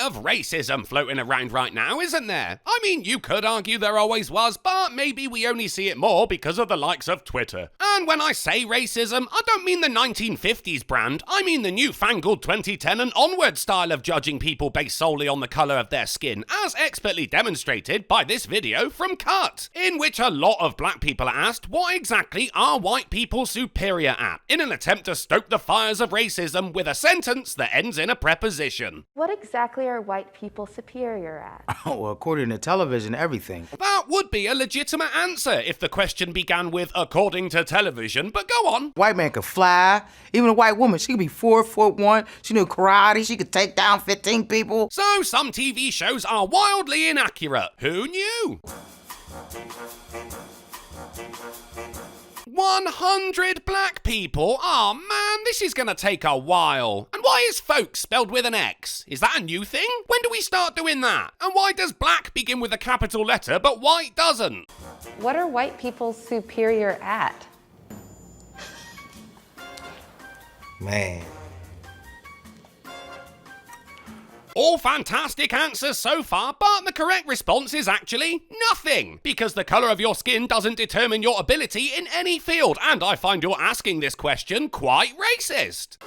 bit of racism floating around right now, isn't there? I mean, you could argue there always was, but maybe we only see it more because of the likes of Twitter. And when I say racism, I don't mean the 1950s brand, I mean the newfangled 2010 and onward style of judging people based solely on the colour of their skin, as expertly demonstrated by this video from Cut, in which a lot of black people are asked what exactly are white people superior at, in an attempt to stoke the fires of racism with a sentence that ends in a preposition. What exactly are white people superior at? Oh, well, according to television, everything. That would be a legitimate answer if the question began with according to television, but go on. White man could fly. Even a white woman, she could be 4'1". She knew karate. She could take down 15 people. So some TV shows are wildly inaccurate. Who knew? 100 black people? Aw man, this is gonna take a while. And why is folks spelled with an X? Is that a new thing? When do we start doing that? And why does black begin with a capital letter but white doesn't? What are white people superior at? Man. All fantastic answers so far, but the correct response is actually nothing, because the colour of your skin doesn't determine your ability in any field, and I find you're asking this question quite racist.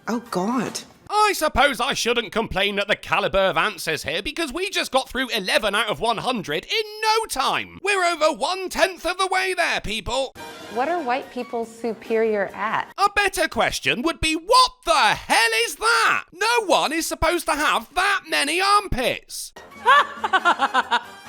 Oh God. I suppose I shouldn't complain at the calibre of answers here, because we just got through 11 out of 100 in no time. We're over 1/10 of the way there, people. What are white people superior at? A better question would be, what the hell is that? No one is supposed to have that many armpits.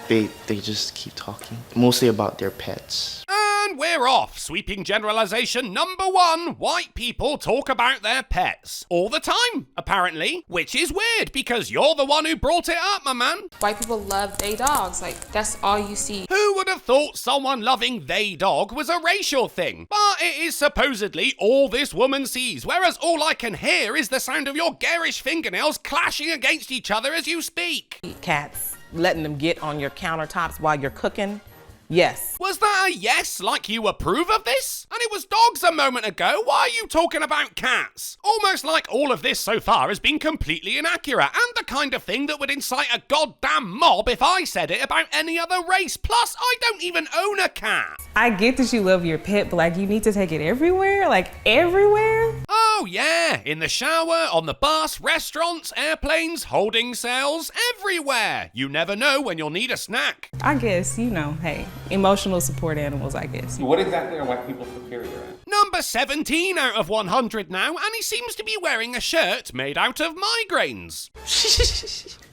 They just keep talking, mostly about their pets. And we're off. Sweeping generalization number 1. White people talk about their pets. All the time, apparently. Which is weird, because you're the one who brought it up, my man. White people love they dogs. Like, that's all you see. Who would have thought someone loving they dog was a racial thing? But it is supposedly all this woman sees, whereas all I can hear is the sound of your garish fingernails clashing against each other as you speak. Cats, letting them get on your countertops while you're cooking. Yes. Was that a yes, like you approve of this? And it was dogs a moment ago. Why are you talking about cats? Almost like all of this so far has been completely inaccurate, and the kind of thing that would incite a goddamn mob if I said it about any other race. Plus, I don't even own a cat. I get that you love your pet, but like, you need to take it everywhere? Like, everywhere? Oh yeah, in the shower, on the bus, restaurants, airplanes, holding cells, everywhere. You never know when you'll need a snack. I guess, you know, hey, emotional support animals, I guess. What exactly are white people superior at? Number 17 out of 100 now, and he seems to be wearing a shirt made out of migraines.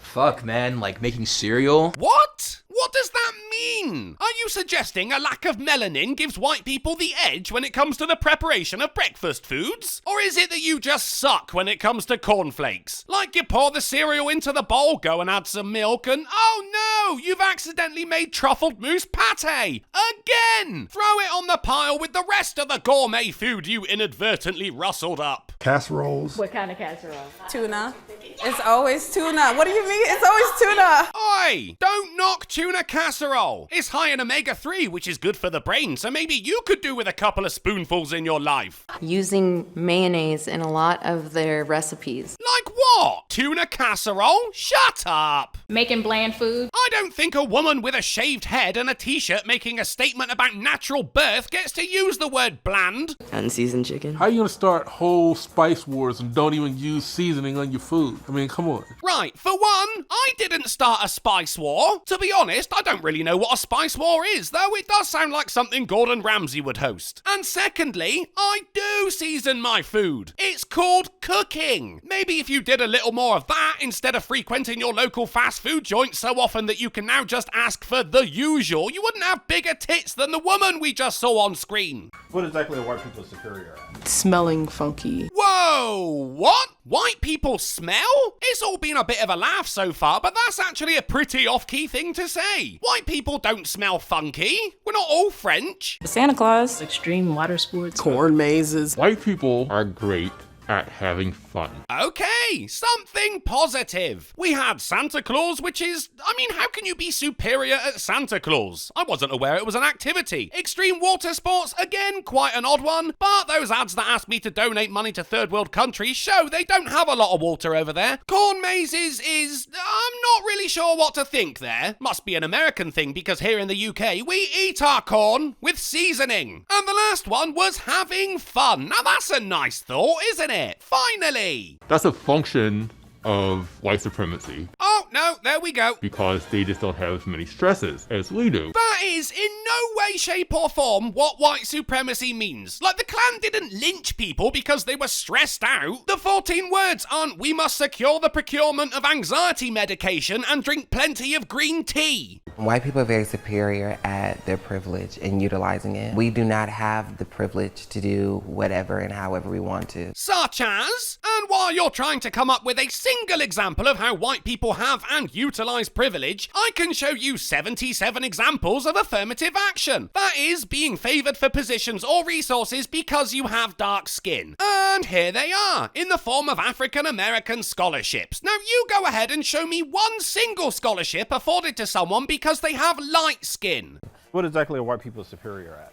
Fuck, man, like making cereal? What? What does that mean? Are you suggesting a lack of melanin gives white people the edge when it comes to the preparation of breakfast foods? Or is it that you just suck when it comes to cornflakes? Like you pour the cereal into the bowl, go and add some milk, and oh no, you've accidentally made truffled mousse pate! Again! Throw it on the pile with the rest of the gourmet food you inadvertently rustled up. Casseroles. What kind of casserole? Tuna. It's always tuna. What do you mean? It's always tuna. Oi! Don't knock tuna casserole. It's high in omega-3, which is good for the brain, so maybe you could do with a couple of spoonfuls in your life. Using mayonnaise in a lot of their recipes. Like what? Tuna casserole? Shut up! Making bland food. I don't think a woman with a shaved head and a t-shirt making a statement about natural birth gets to use the word bland. Unseasoned chicken. How are you gonna start whole spice wars and don't even use seasoning on your food? I mean, come on. Right, for one, I didn't start a spice war. To be honest, I don't really know what a spice war is, though it does sound like something Gordon Ramsay would host. And secondly, I do season my food. It's called cooking. Maybe if you did a little more of that instead of frequenting your local fast food joint so often that you can now just ask for the usual, you wouldn't have bigger tits than the woman we just saw on screen. What exactly are white people superior at? Smelling funky. Whoa, what? White people smell? It's all been a bit of a laugh so far, but that's actually a pretty off-key thing to say. White people don't smell funky. We're not all French. Santa Claus. Extreme water sports. Corn mazes. White people are great at having fun. Okay, something positive. We had Santa Claus, which is, how can you be superior at Santa Claus? I wasn't aware it was an activity. Extreme water sports, again, quite an odd one, but those ads that ask me to donate money to third world countries show they don't have a lot of water over there. Corn mazes is, I'm not really sure what to think there. Must be an American thing because here in the UK, we eat our corn with seasoning. And the last one was having fun. Now that's a nice thought, isn't it? Finally! That's a function of white supremacy. Oh, no, there we go. Because they just don't have as many stresses as we do. That is in no way, shape or form what white supremacy means. Like, the Klan didn't lynch people because they were stressed out. The 14 words aren't, we must secure the procurement of anxiety medication and drink plenty of green tea. White people are very superior at their privilege and utilizing it. We do not have the privilege to do whatever and however we want to. Such as? And while you're trying to come up with a single example of how white people have and utilize privilege, I can show you 77 examples of affirmative action. That is, being favored for positions or resources because you have dark skin. And here they are, in the form of African American scholarships. Now you go ahead and show me one single scholarship afforded to someone because they have light skin. What exactly are white people superior at?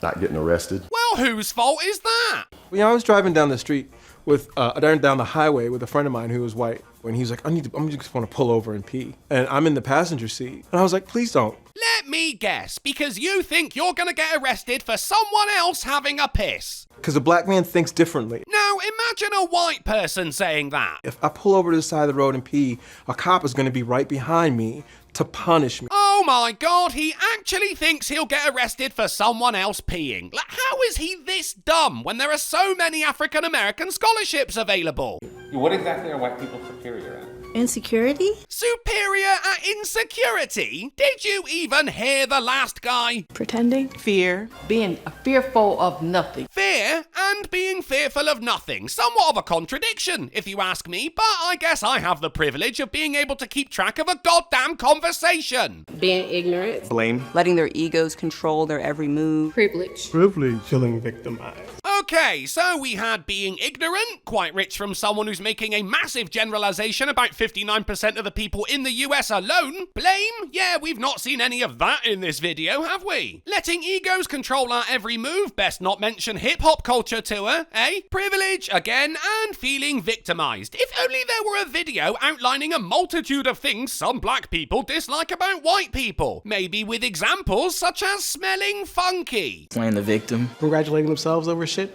Not getting arrested. Well, whose fault is that? I was driving down the street down the highway with a friend of mine who was white, and he's like, I'm just want to pull over and pee. And I'm in the passenger seat. And I was like, please don't. Let me guess, because you think you're gonna get arrested for someone else having a piss. Because a black man thinks differently. Now, imagine a white person saying that. If I pull over to the side of the road and pee, a cop is gonna be right behind me to punish me. Oh my God, he actually thinks he'll get arrested for someone else peeing. Like, how is he this dumb when there are so many African American scholarships available? What exactly are white people superior at? Insecurity? Superior at insecurity? Did you even hear the last guy? Pretending? Fear. Being fearful of nothing. Fear and being fearful of nothing. Somewhat of a contradiction, if you ask me, but I guess I have the privilege of being able to keep track of a goddamn conversation. Being ignorant. Blame. Letting their egos control their every move. Privilege. Privilege. Feeling victimized. Okay, so we had being ignorant, quite rich from someone who's making a massive generalization about 59% of the people in the US alone. Blame? Yeah, we've not seen any of that in this video, have we? Letting egos control our every move, best not mention hip-hop culture tour, eh? Privilege, again, and feeling victimized. If only there were a video outlining a multitude of things some black people dislike about white people. Maybe with examples such as smelling funky. Playing the victim. Congratulating themselves over shit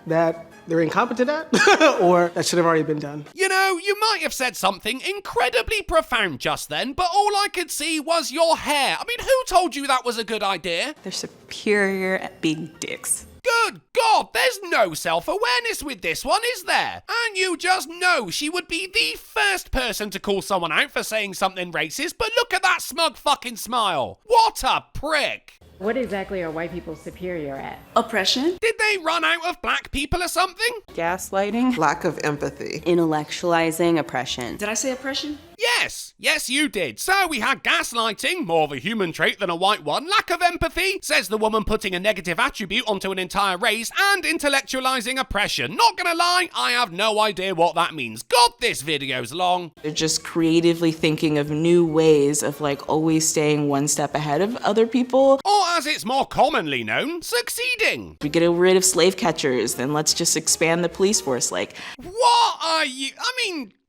that they're incompetent at, or that should have already been done. You know, you might have said something incredibly profound just then, but all I could see was your hair. I mean, who told you that was a good idea? They're superior at being dicks. Good God, there's no self-awareness with this one, is there? And you just know she would be the first person to call someone out for saying something racist, but look at that smug fucking smile. What a prick. What exactly are white people superior at? Oppression. Did they run out of black people or something? Gaslighting. Lack of empathy. Intellectualizing oppression. Did I say oppression? Yes, you did. So we had gaslighting, more of a human trait than a white one, lack of empathy, says the woman putting a negative attribute onto an entire race, and intellectualizing oppression. Not gonna lie, I have no idea what that means. God, this video's long. They're just creatively thinking of new ways of always staying one step ahead of other people. Or as it's more commonly known, succeeding. We get rid of slave catchers, then let's just expand the police force. What are you,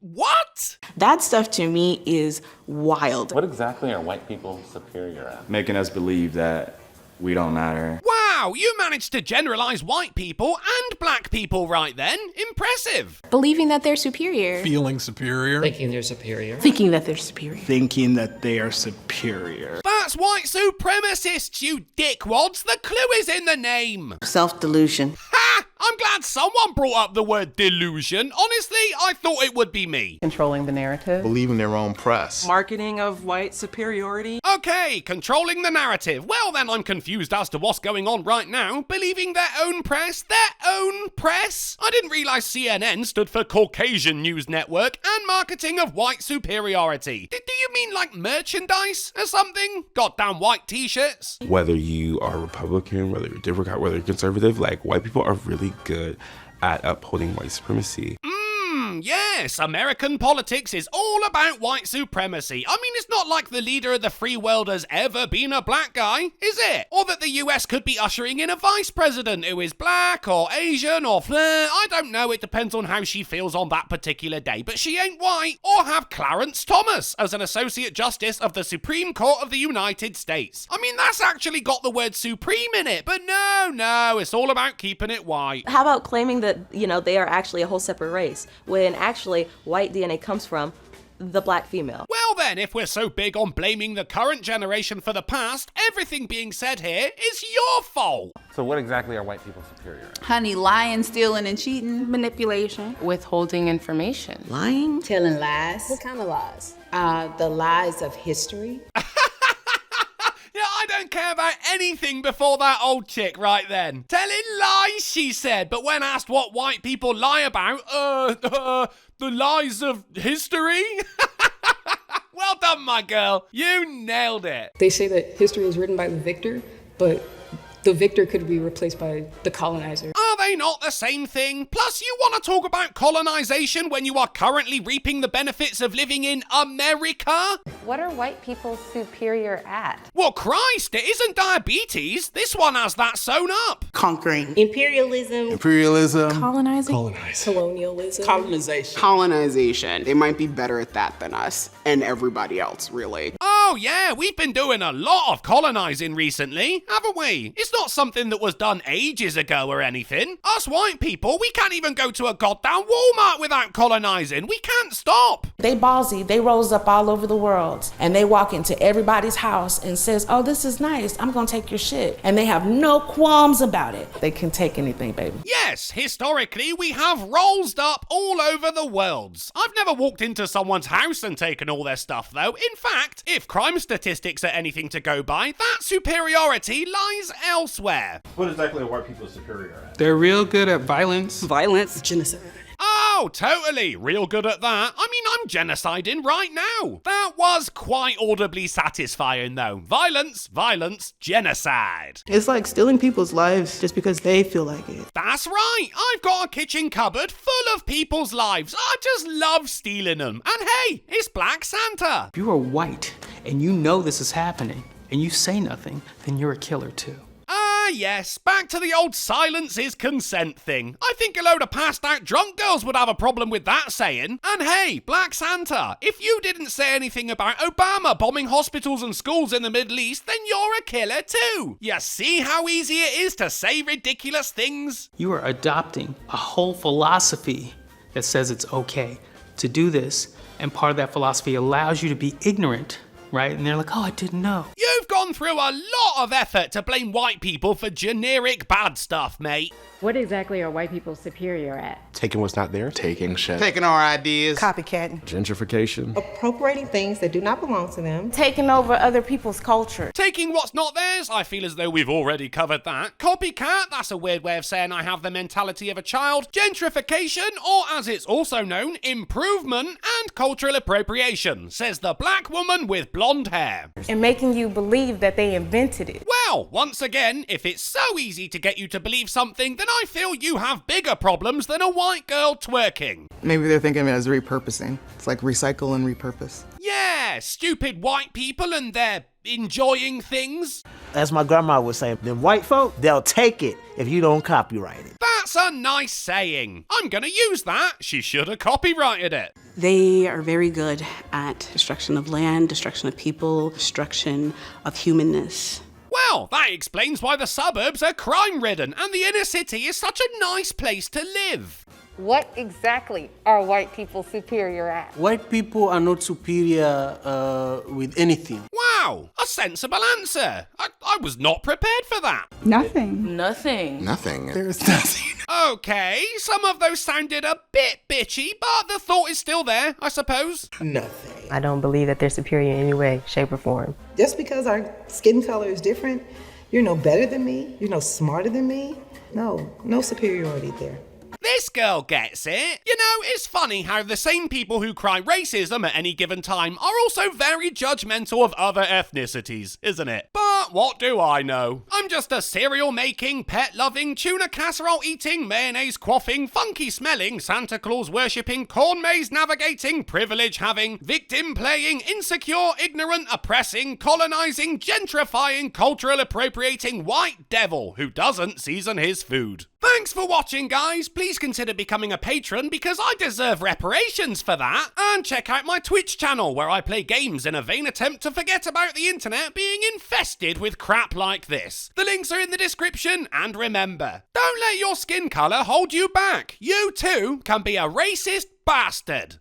what? That stuff to me is wild. What exactly are white people superior at? Making us believe that we don't matter. Wow, you managed to generalize white people and black people right then. Impressive. Believing that they're superior. Feeling superior. Thinking they're superior. Thinking that they're superior. Thinking that they are superior. That's white supremacists, you dickwads. The clue is in the name. Self-delusion. Ha! I'm glad someone brought up the word delusion. Honestly, I thought it would be me. Controlling the narrative. Believing their own press. Marketing of white superiority. Okay, controlling the narrative. Well, then I'm confused as to what's going on right now. Believing their own press? Their own press? I didn't realize CNN stood for Caucasian News Network and marketing of white superiority. Do you mean like merchandise or something? Goddamn white t-shirts? Whether you are Republican, whether you're Democrat, whether you're conservative, white people are really good at upholding white supremacy. Yes, American politics is all about white supremacy. I mean, it's not like the leader of the free world has ever been a black guy, is it? Or that the US could be ushering in a vice president who is black or Asian or I don't know, it depends on how she feels on that particular day, but she ain't white. Or have Clarence Thomas as an Associate Justice of the Supreme Court of the United States. I mean, that's actually got the word supreme in it, but no, it's all about keeping it white. How about claiming that, you know, they are actually a whole separate race, when actually white DNA comes from the black female? Well then, if we're so big on blaming the current generation for the past, everything being said here is your fault. So what exactly are white people superior at? Honey, lying, stealing, and cheating. Manipulation. Withholding information. Lying? Telling lies. What kind of lies? The lies of history. Yeah, I don't care about anything before that old chick right then. Telling lies, she said, but when asked what white people lie about, the lies of history? Well done, my girl. You nailed it. They say that history is written by the victor, but the victor could be replaced by the colonizer. Are they not the same thing? Plus, you want to talk about colonization when you are currently reaping the benefits of living in America? What are white people superior at? Well, Christ, it isn't diabetes. This one has that sewn up. Conquering. Imperialism. Colonizing. Colonialism. Colonization. Colonization. They might be better at that than us and everybody else, really. Oh yeah, we've been doing a lot of colonizing recently, haven't we? It's not something that was done ages ago or anything. Us white people, we can't even go to a goddamn Walmart without colonizing. We can't stop. They ballsy, they rose up all over the world, and they walk into everybody's house and says, oh, this is nice, I'm gonna take your shit. And they have no qualms about it. They can take anything, baby. Yes, historically, we have rolled up all over the world. I've never walked into someone's house and taken all their stuff, though. In fact, if crime statistics are anything to go by, that superiority lies elsewhere. What exactly are white people superior at? They're real good at violence. Violence. Genocide. Oh, totally. Real good at that. I mean, I'm genociding right now. That was quite audibly satisfying, though. Violence, genocide. It's like stealing people's lives just because they feel like it. That's right. I've got a kitchen cupboard full of people's lives. I just love stealing them. And hey, it's Black Santa. If you are white and you know this is happening and you say nothing, then you're a killer too. Ah, yes, back to the old silence is consent thing. I think a load of passed out drunk girls would have a problem with that saying. And hey, Black Santa, if you didn't say anything about Obama bombing hospitals and schools in the Middle East, then you're a killer too. You see how easy it is to say ridiculous things? You are adopting a whole philosophy that says it's okay to do this, and part of that philosophy allows you to be ignorant, right? And they're like, oh, I didn't know. You've gone through a lot of effort to blame white people for generic bad stuff, mate. What exactly are white people superior at? Taking what's not there. Taking shit. Taking our ideas. Copycatting. Gentrification. Appropriating things that do not belong to them. Taking over other people's culture. Taking what's not theirs, I feel as though we've already covered that. Copycat, that's a weird way of saying I have the mentality of a child. Gentrification, or as it's also known, improvement and cultural appropriation, says the black woman with blonde hair. And making you believe that they invented it. Well, once again, if it's so easy to get you to believe something, then I feel you have bigger problems than a white girl twerking. Maybe they're thinking of it as repurposing. It's like recycle and repurpose. Yeah, stupid white people and their enjoying things. As my grandma would say, them white folk, they'll take it if you don't copyright it. That's a nice saying. I'm gonna use that. She should have copyrighted it. They are very good at destruction of land, destruction of people, destruction of humanness. Well, that explains why the suburbs are crime-ridden and the inner city is such a nice place to live. What exactly are white people superior at? White people are not superior with anything. Wow, a sensible answer. I was not prepared for that. Nothing. Nothing. Nothing. There's nothing. Okay, some of those sounded a bit bitchy, but the thought is still there, I suppose. Nothing. I don't believe that they're superior in any way, shape, or form. Just because our skin color is different, you're no better than me, you're no smarter than me. No superiority there. This girl gets it. You know, it's funny how the same people who cry racism at any given time are also very judgmental of other ethnicities, isn't it? But what do I know? I'm just a cereal-making, pet-loving, tuna casserole-eating, mayonnaise-quaffing, funky-smelling, Santa Claus-worshipping, corn maze-navigating, privilege-having, victim-playing, insecure, ignorant, oppressing, colonizing, gentrifying, cultural appropriating white devil who doesn't season his food. Thanks for watching, guys. Please consider becoming a patron because I deserve reparations for that. And check out my Twitch channel where I play games in a vain attempt to forget about the internet being infested with crap like this. The links are in the description, and remember, don't let your skin color hold you back. You too can be a racist bastard.